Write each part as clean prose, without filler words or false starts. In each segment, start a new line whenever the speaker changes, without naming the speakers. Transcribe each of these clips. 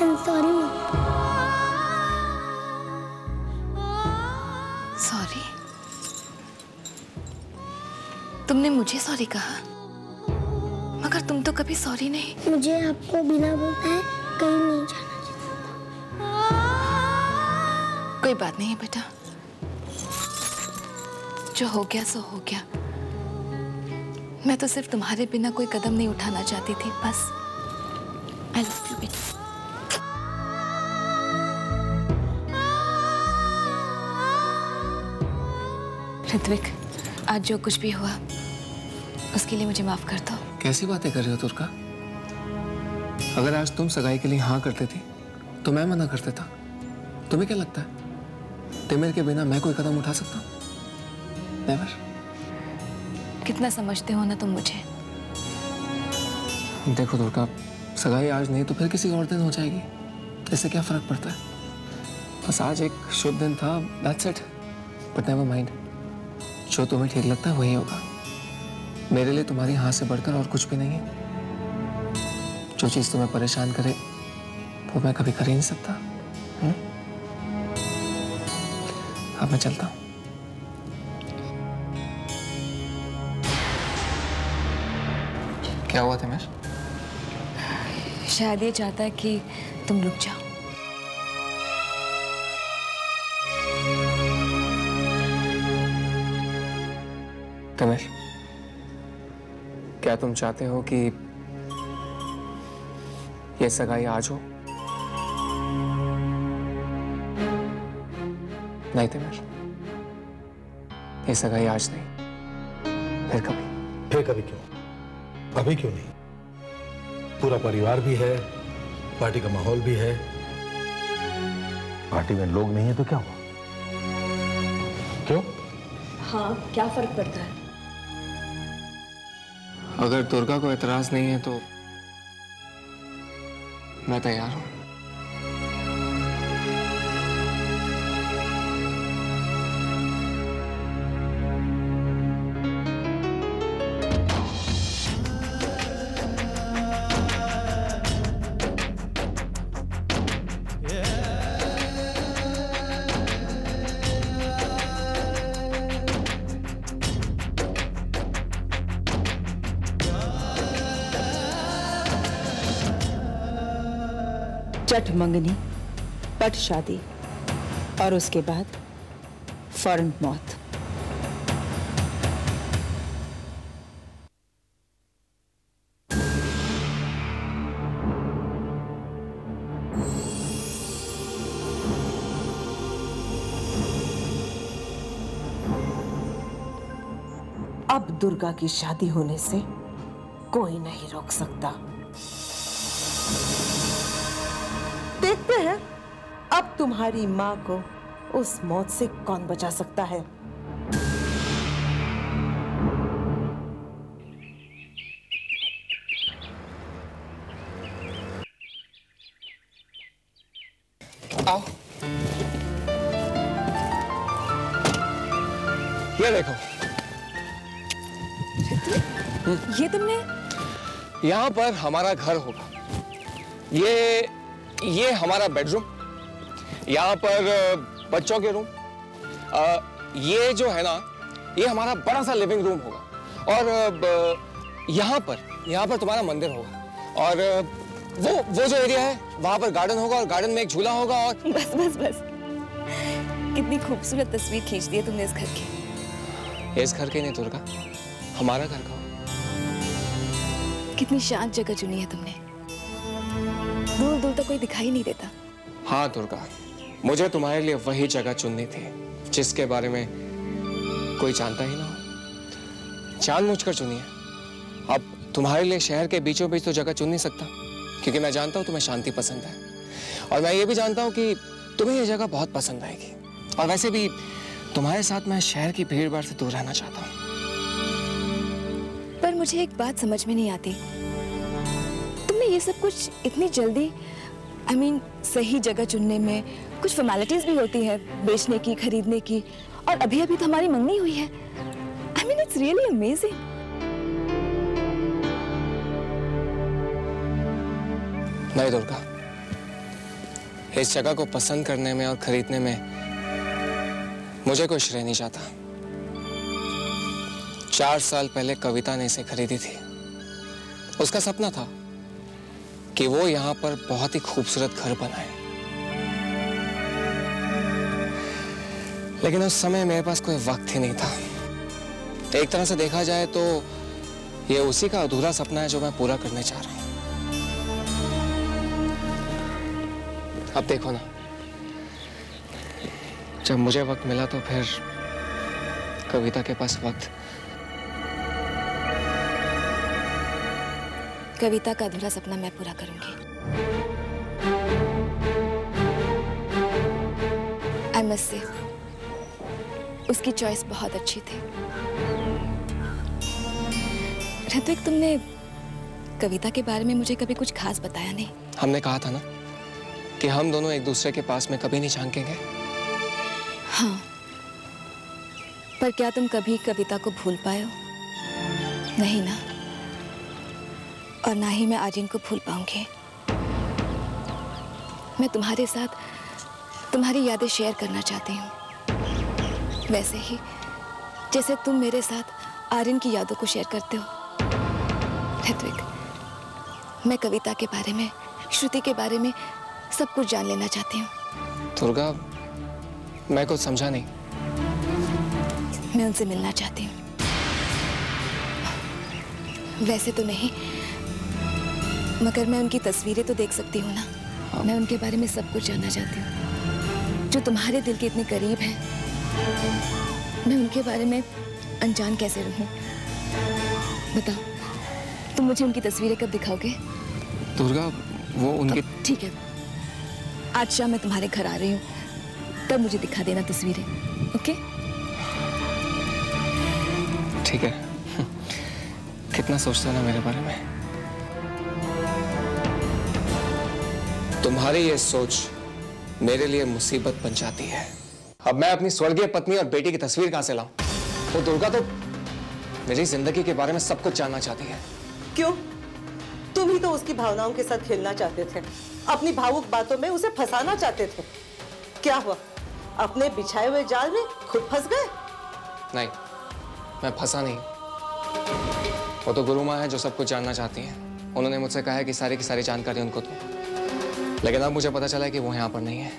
I'm sorry.
Sorry? तुमने मुझे sorry कहा, मगर तुम तो कभी सॉरी नहीं।
मुझे आपको बिना बोले कहीं नहीं जाना चाहिए।
कोई बात नहीं बेटा, जो हो गया सो हो गया। मैं तो सिर्फ तुम्हारे बिना कोई कदम नहीं उठाना चाहती थी, बस। आई लव यू बेटा। ऋत्विक, आज जो कुछ भी हुआ उसके लिए मुझे माफ कर दो।
कैसी बातें कर रही हो तुर्का? अगर आज तुम सगाई के लिए हाँ करते थी तो मैं मना कर देता। तुम्हें क्या लगता है तिमिर के बिना मैं कोई कदम उठा सकता हूँ? नेवर।
कितना समझते हो ना तुम मुझे।
देखो दुर्गा, सगाई आज नहीं तो फिर किसी और दिन हो जाएगी, इससे क्या फर्क पड़ता है? बस आज एक शुभ दिन था, that's it. But never mind, जो तुम्हें ठीक लगता है वही होगा। मेरे लिए तुम्हारी हाँ से बढ़कर और कुछ भी नहीं है। जो चीज तुम्हें परेशान करे वो मैं कभी कर ही नहीं सकता। अब मैं चलता हूँ। क्या हुआ तिमिर?
शायद ये चाहता है कि तुम रुक जाओ।
तिमिर, क्या तुम चाहते हो कि ये सगाई आज हो? नहीं तिमिर, ये सगाई आज नहीं, फिर कभी।
फिर कभी क्यों? अभी क्यों नहीं? पूरा परिवार भी है, पार्टी का माहौल भी है। पार्टी में लोग नहीं है तो क्या हुआ? क्यों?
हाँ, क्या फर्क पड़ता है?
अगर दुर्गा को एतराज नहीं है तो मैं तैयार हूं।
चट मंगनी, पट शादी और उसके बाद फौरन मौत। अब दुर्गा की शादी होने से कोई नहीं रोक सकता। देखते हैं अब तुम्हारी मां को उस मौत से कौन बचा सकता है।
आओ, ये देखो।
ये तुमने?
यहाँ पर हमारा घर होगा। ये हमारा बेडरूम, यहाँ पर बच्चों के रूम, ये जो है ना ये हमारा बड़ा सा लिविंग रूम होगा, और यहाँ पर तुम्हारा मंदिर होगा, और वो जो एरिया है वहां पर गार्डन होगा, और गार्डन में एक झूला होगा। और
बस बस बस, कितनी खूबसूरत तस्वीर खींच दी है तुमने इस घर की।
इस घर के नहीं दुर्गा, हमारा घर का।
कितनी शांत जगह चुनी है तुमने, दूर दूर तक कोई दिखाई नहीं देता।
हाँ दुर्गा, मुझे तुम्हारे लिए वही जगह चुननी थी जिसके बारे में कोई जानता ही ना हो। जानबूझकर चुनी है। अब तुम्हारे लिए शहर के बीचों बीच तो जगह चुन नहीं सकता, क्योंकि मैं जानता हूँ तुम्हें शांति पसंद है, और मैं ये भी जानता हूँ कि तुम्हें ये जगह बहुत पसंद आएगी। और वैसे भी तुम्हारे साथ मैं शहर की भीड़ भाड़ से दूर रहना चाहता हूँ।
पर मुझे एक बात समझ में नहीं आती, तुमने ये सब कुछ इतनी जल्दी, I mean, सही जगह चुनने में कुछ फॉर्मेलिटीज भी होती है, बेचने की, खरीदने की, और अभी अभी तो हमारी मंगनी हुई है। I mean, it's really amazing.
नहीं दुर्गा, इस जगह को पसंद करने में और खरीदने में मुझे कोई श्रेय नहीं जाता। 4 साल पहले कविता ने इसे खरीदी थी। उसका सपना था कि वो यहाँ पर बहुत ही खूबसूरत घर बनाए, लेकिन उस समय मेरे पास कोई वक्त ही नहीं था। एक तरह से देखा जाए तो ये उसी का अधूरा सपना है जो मैं पूरा करने चाह रहा हूं। अब देखो ना, जब मुझे वक्त मिला तो फिर कविता के पास वक्त।
कविता का अधूरा सपना मैं पूरा करूंगी। आई मस्ट से उसकी चॉइस बहुत अच्छी थी। ऋत्विक, तुमने कविता के बारे में मुझे कभी कुछ खास बताया नहीं।
हमने कहा था ना कि हम दोनों एक दूसरे के पास में कभी नहीं झांकेंगे।
हाँ, पर क्या तुम कभी कविता को भूल पाए हो? नहीं ना, और ना ही मैं आर्यन को भूल पाऊंगी। मैं तुम्हारे साथ तुम्हारी यादें शेयर करना चाहती हूँ, वैसे ही जैसे तुम मेरे साथ आर्यन की यादों को शेयर करते हो। ऋत्विक, मैं कविता के बारे में, श्रुति के बारे में सब कुछ जान लेना चाहती हूँ।
दुर्गा, मैं कुछ समझा नहीं।
मैं उनसे मिलना चाहती हूँ। वैसे तो नहीं, मगर मैं उनकी तस्वीरें तो देख सकती हूँ ना। मैं उनके बारे में सब कुछ जानना चाहती हूँ, जो तुम्हारे दिल के इतने करीब हैं। मैं उनके बारे में अनजान कैसे रहूं? बताओ, तुम मुझे उनकी तस्वीरें कब दिखाओगे?
दुर्गा, वो उनकी...
ठीक है, आज शाम मैं तुम्हारे घर आ रही हूँ, तब मुझे दिखा देना तस्वीरें, ओके?
ठीक है। कितना सोचते हो ना मेरे बारे में। तुम्हारी ये सोच मेरे लिए मुसीबत बन जाती है। अब मैं अपनी स्वर्गीय पत्नी और बेटी की तस्वीर कहां से लाऊं? वो दुर्गा तो मेरी जिंदगी के बारे में सब कुछ जानना चाहती है।
क्यों? तुम ही तो उसकी भावनाओं के साथ खेलना चाहते थे, अपनी भावुक बातों में उसे फंसाना चाहते थे। क्या हुआ? अपने बिछाए हुए जाल में खुद फंस गए?
नहीं, मैं फंसा नहीं। वो तो गुरु माँ है जो सब कुछ जानना चाहती हैं। उन्होंने मुझसे कहा है कि सारी की सारी जानकारी उनको दो, लेकिन अब मुझे पता चला है कि वो यहाँ पर नहीं है।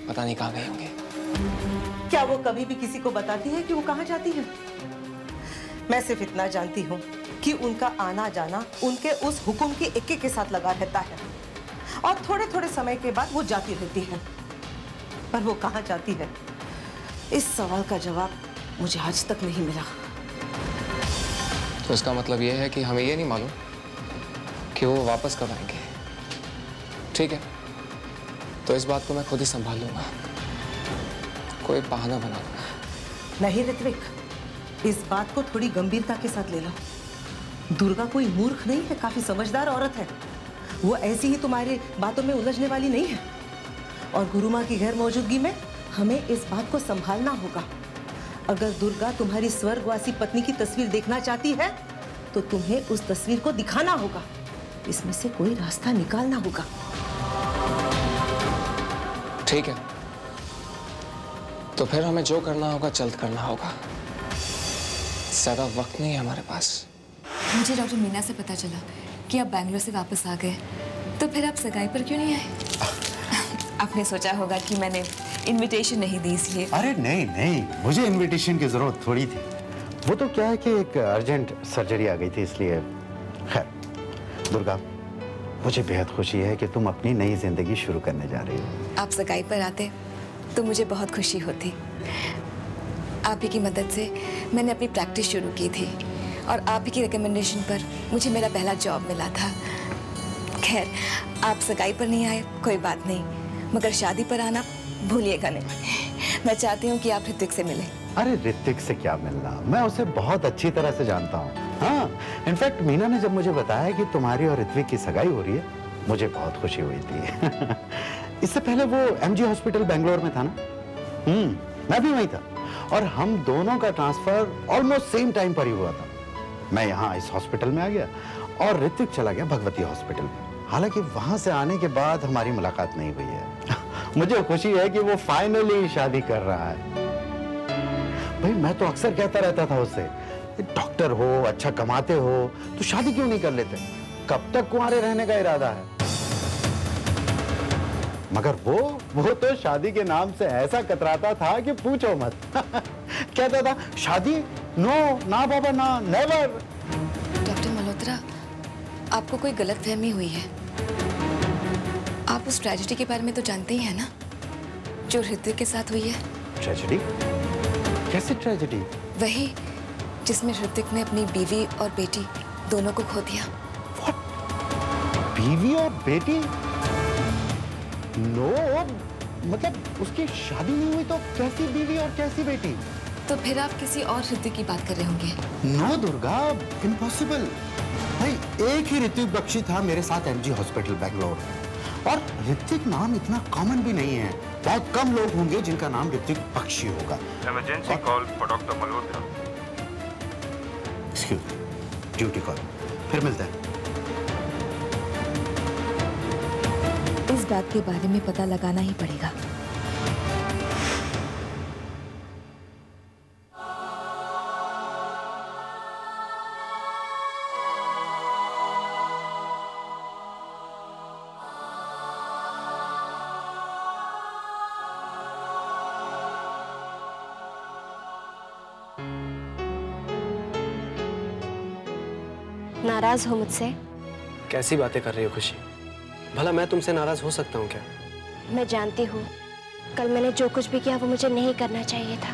पता नहीं कहाँ गए होंगे।
क्या वो कभी भी किसी को बताती है कि वो कहाँ जाती है? मैं सिर्फ इतना जानती हूँ कि उनका आना जाना उनके उस हुक्म के एके के साथ लगा रहता है, और थोड़े थोड़े समय के बाद वो जाती रहती है। पर वो कहाँ जाती है, इस सवाल का जवाब मुझे आज तक नहीं मिला।
तो इसका मतलब ये है कि हमें ये नहीं मालूम कि वो वापस कब आएंगे। ठीक है, तो इस बात को मैं खुद ही संभाल लूंगा, कोई बहाना बना लूंगा।
नहीं ऋत्विक, इस बात को थोड़ी गंभीरता के साथ ले लो। दुर्गा कोई मूर्ख नहीं है, काफी समझदार औरत है। वो ऐसी ही तुम्हारी बातों में उलझने वाली नहीं है। और गुरु माँ की गैर मौजूदगी में हमें इस बात को संभालना होगा। अगर दुर्गा तुम्हारी स्वर्गवासी पत्नी की तस्वीर देखना चाहती है तो तुम्हें उस तस्वीर को दिखाना होगा। इसमें से कोई रास्ता निकालना होगा।
ठीक है, तो फिर हमें जो करना होगा जल्द करना होगा। ज्यादा वक्त नहीं है हमारे पास।
मुझे डॉक्टर मीना से पता चला कि आप बैंगलोर से वापस आ गए, तो फिर आप सगाई पर क्यों नहीं आए? आपने सोचा होगा कि मैंने इनविटेशन नहीं दी इसलिए।
अरे नहीं नहीं, मुझे इनविटेशन की जरूरत थोड़ी थी। वो तो क्या है कि एक अर्जेंट सर्जरी आ गई थी, इसलिए। खैर दुर्गा, मुझे बेहद खुशी है कि तुम अपनी नई जिंदगी शुरू करने जा रही हो।
आप सगाई पर आते तो मुझे बहुत खुशी होती। आप ही की मदद से मैंने अपनी प्रैक्टिस शुरू की थी, और आप ही की रिकमेंडेशन पर मुझे मेरा पहला जॉब मिला था। खैर, आप सगाई पर नहीं आए कोई बात नहीं, मगर शादी पर आना भूलिएगा नहीं। मैं चाहती हूँ कि आप ऋत्विक से मिलें।
अरे ऋत्विक से क्या मिलना, मैं उसे बहुत अच्छी तरह से जानता हूँ। हाँ, इनफैक्ट मीना ने जब मुझे बताया कि तुम्हारी और ऋत्विक की सगाई हो रही है, मुझे बहुत खुशी हुई थी। इससे पहले वो MG हॉस्पिटल बेंगलोर में था ना? मैं भी वहीं था, और हम दोनों का ट्रांसफर ऑलमोस्ट सेम टाइम पर ही हुआ था। मैं यहाँ इस हॉस्पिटल में आ गया और ऋत्विक चला गया भगवती हॉस्पिटल में। हालांकि वहां से आने के बाद हमारी मुलाकात नहीं हुई है। मुझे खुशी है कि वो फाइनली शादी कर रहा है। भाई मैं तो अक्सर कहता रहता था उससे, डॉक्टर हो, अच्छा कमाते हो, तो शादी क्यों नहीं कर लेते? कब तक कुंवारे रहने का इरादा है? मगर वो तो शादी के नाम से ऐसा कतराता था कि पूछो मत। कहता था शादी नो, ना बाबा ना, नेवर।
डॉक्टर मल्होत्रा, आपको कोई गलतफहमी हुई है। आप उस ट्रेजेडी के बारे में तो जानते ही हैं ना, जो ऋतिक के साथ हुई है।
ट्रेजेडी? कैसी ट्रेजेडी?
वही जिसमें ऋतिक ने अपनी बीवी और बेटी दोनों को खो दिया।
बीवी और बेटी? नो, मतलब उसकी शादी नहीं हुई तो कैसी बीवी और कैसी बेटी?
तो फिर आप किसी और ऋतिक की बात कर रहे होंगे।
No Durga, impossible. भाई एक ही ऋतिक बख्शी था मेरे साथ एमजी हॉस्पिटल बेंगलोर, और ऋतिक नाम इतना कॉमन भी नहीं है। बहुत कम लोग होंगे जिनका नाम ऋतिक बख्शी होगा।
Emergency call for doctor Malhotra.
Excuse me, duty call. फिर मिलते हैं।
इस बात के बारे में पता लगाना ही पड़ेगा।
नाराज हो मुझसे?
कैसी बातें कर रही हो खुशी? भला मैं तुमसे नाराज हो सकता हूँ क्या?
मैं जानती हूँ कल मैंने जो कुछ भी किया वो मुझे नहीं करना चाहिए था,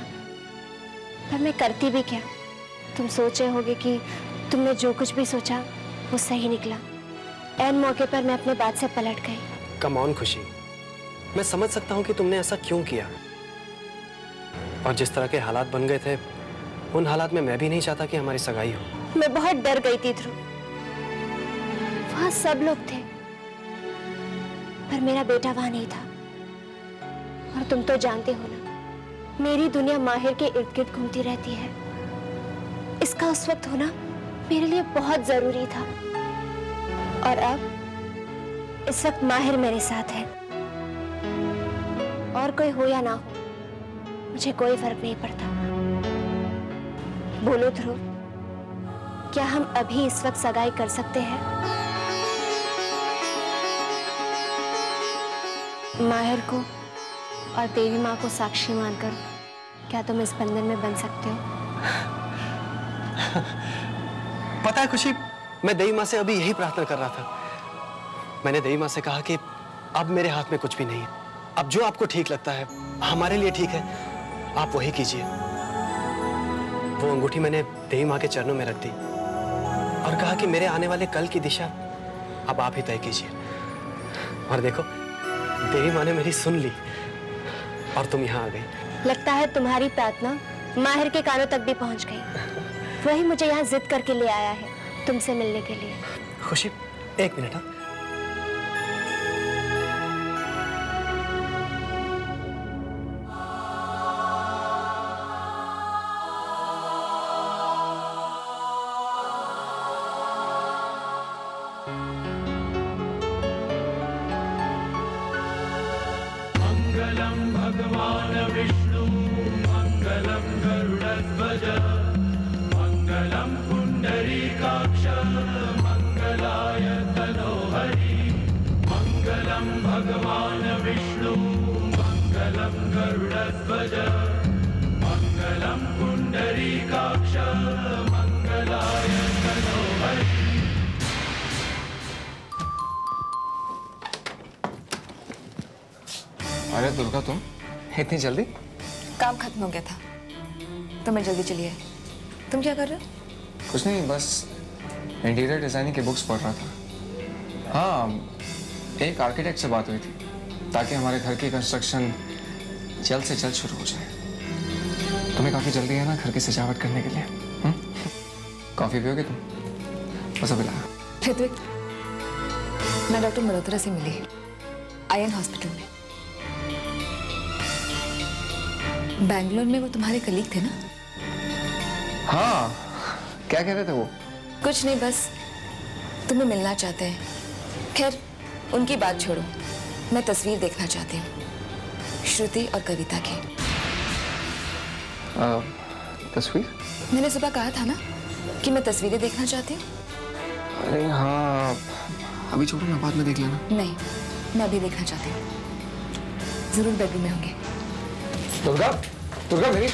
पर मैं करती भी क्या? तुम सोच रहे होगे कि तुमने जो कुछ भी सोचा वो सही निकला। ऐन मौके पर मैं अपने बात से पलट गई।
कम ऑन खुशी, मैं समझ सकता हूँ कि तुमने ऐसा क्यों किया, और जिस तरह के हालात बन गए थे उन हालात में मैं भी नहीं चाहता कि हमारी सगाई हो।
मैं बहुत डर गई थी ध्रुव। वहां सब लोग थे पर मेरा बेटा वहां नहीं था। और तुम तो जानते हो ना, मेरी दुनिया माहिर के इर्द गिर्द घूमती रहती है। इसका उस वक्त होना मेरे लिए बहुत जरूरी था, और अब इस वक्त माहिर मेरे साथ है। और कोई हो या ना हो मुझे कोई फर्क नहीं पड़ता। बोलो ध्रुव, क्या हम अभी इस वक्त सगाई कर सकते हैं? माहिर को और देवी माँ को साक्षी मानकर क्या तुम इस बंधन में बन सकते हो?
पता है खुशी, मैं देवी माँ से अभी यही प्रार्थना कर रहा था। मैंने देवी माँ से कहा कि अब मेरे हाथ में कुछ भी नहीं है। अब जो आपको ठीक लगता है, हमारे लिए ठीक है, आप वही कीजिए। वो अंगूठी मैंने देवी माँ के चरणों में रख दी और कहा कि मेरे आने वाले कल की दिशा अब आप ही तय कीजिए। और देखो, देवी माँ ने मेरी सुन ली और तुम यहाँ आ गई।
लगता है तुम्हारी प्रार्थना माहिर के कानों तक भी पहुंच गई। वही मुझे यहाँ जिद करके ले आया है तुमसे मिलने के लिए।
खुशी, एक मिनट। हाँ,
भगवान विष्णु मंगलम गरुड़ध्वज मंगलम पुंडरीकाक्ष मंगलाय तनोहरि मंगलम भगवान विष्णु मंगलम गरुड़ध्वज मंगलम पुंडरीकाक्ष मंगलाय तनोहरि।
अरे दुर्गा, तुम इतनी जल्दी?
काम खत्म हो गया था तो मैं जल्दी चली आई। तुम क्या कर रहे हो?
कुछ नहीं, बस इंटीरियर डिजाइनिंग की बुक्स पढ़ रहा था। हाँ, एक आर्किटेक्ट से बात हुई थी ताकि हमारे घर की कंस्ट्रक्शन जल्द से जल्द शुरू हो जाए। तुम्हें काफ़ी जल्दी है ना घर की सजावट करने के लिए? कॉफ़ी पियोगे तुम? बस अभी लाया।
ऋत्विक, मैं डॉक्टर मल्होत्रा से मिली आयन हॉस्पिटल में। बैंगलोर में वो तुम्हारे कलीग थे ना?
हाँ, क्या कह रहे थे वो?
कुछ नहीं, बस तुम्हें मिलना चाहते हैं। खैर उनकी बात छोड़ो, मैं तस्वीर देखना चाहती हूँ, श्रुति और कविता की।
तस्वीर?
मैंने सुबह कहा था ना कि मैं तस्वीरें देखना चाहती हूँ।
अरे हाँ, अभी छोड़ो ना, बाद में देख लेना।
नहीं, मैं अभी देखना चाहती हूँ। जरूर बेडरूम में होंगे।
दुर्गा, दुर्गा मेरी।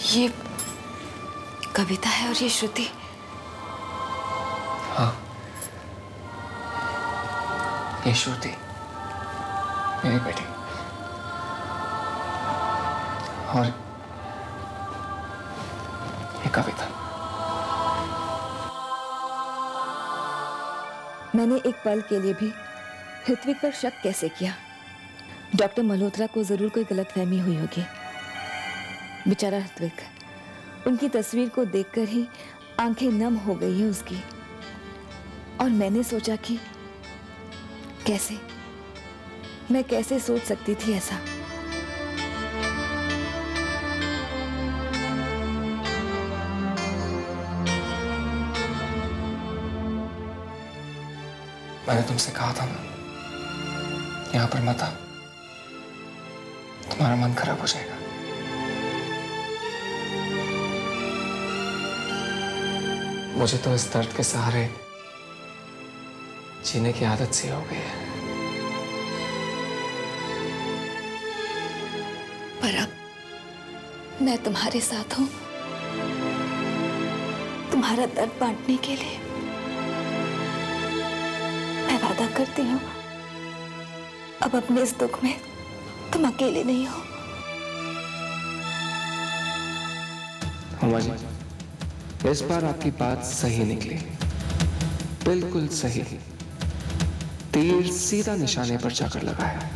ये कविता है और ये श्रुति।
हाँ, ये श्रुति मेरी बेटी, और ये कविता।
मैंने एक पल के लिए भी ऋत्विक पर शक कैसे किया? डॉक्टर मल्होत्रा को जरूर कोई गलतफहमी हुई होगी। बेचारा ऋत्विक, उनकी तस्वीर को देखकर ही आंखें नम हो गई है उसकी। और मैंने सोचा कि कैसे, मैं कैसे सोच सकती थी ऐसा?
मैंने तुमसे कहा था ना, यहां पर मत आ, तुम्हारा मन खराब हो जाएगा। मुझे तो इस दर्द के सहारे जीने की आदत सी हो गई है।
पर अब मैं तुम्हारे साथ हूं, तुम्हारा दर्द बांटने के लिए। मैं वादा करती हूँ, अब अपने इस दुख में तुम अकेले नहीं हो।
उमा जी, इस बार आपकी बात सही निकली, बिल्कुल सही। तीर सीधा निशाने पर जाकर लगा है।